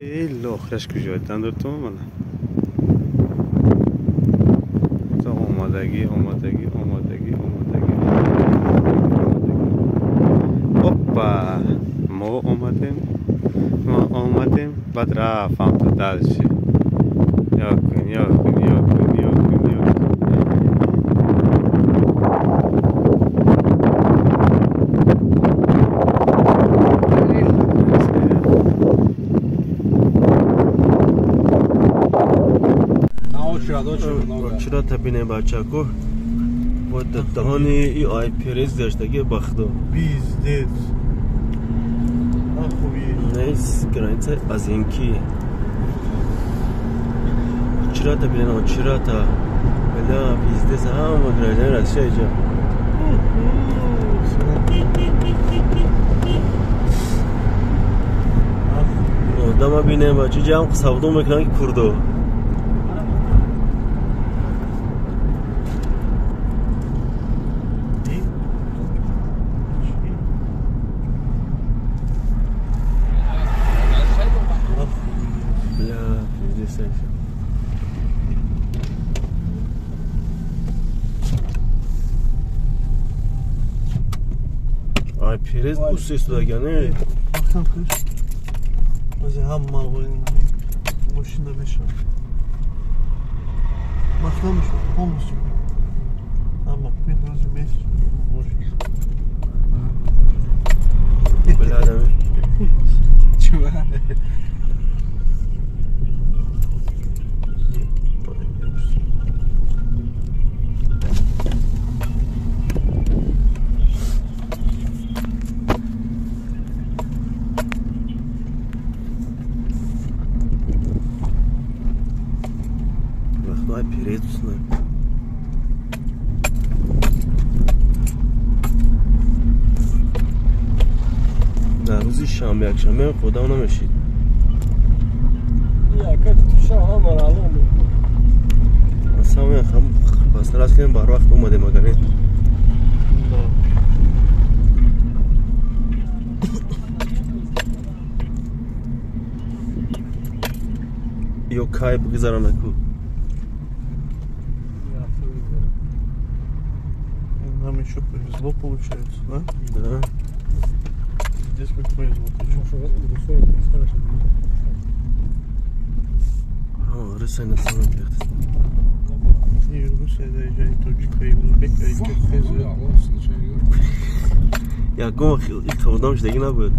Ey آخرش کجایتن در تو منه تا آمادگی اوپا ما آمدیم بعد رفتم تو دلشی یا کن چرا تبینه بچه کو با دهانی ای آی پریز داشته که بخدو بیزدیز خوبی نیست گرانیت از اینکی چرا تبینه چرا تا بلا بیزدیز همه گرانیت رسشه ایجا دما بینه بچه جمع سوادون میکنن که کردو آی پریز بوست است داگنه bakın kız o zaman mağulun başında beş var bakmamış olmuş ama bir özü beş بلا دمه çuva Ay pire tutsun. در روزی شنبه یک شنبه خدا نمیشید. یا که تو شاه مرالم. اصلا من خم باستر از کنیم بار وقت اومده مگه یو کای بگذارم نکو. Нам еще повезло, получается, да? Да. Здесь как повезло. Rusya sana yaptı. И Rusya доезжает Таджика и Узбека и Киргизия. Ya goma ilk kavudam işte yine böyle.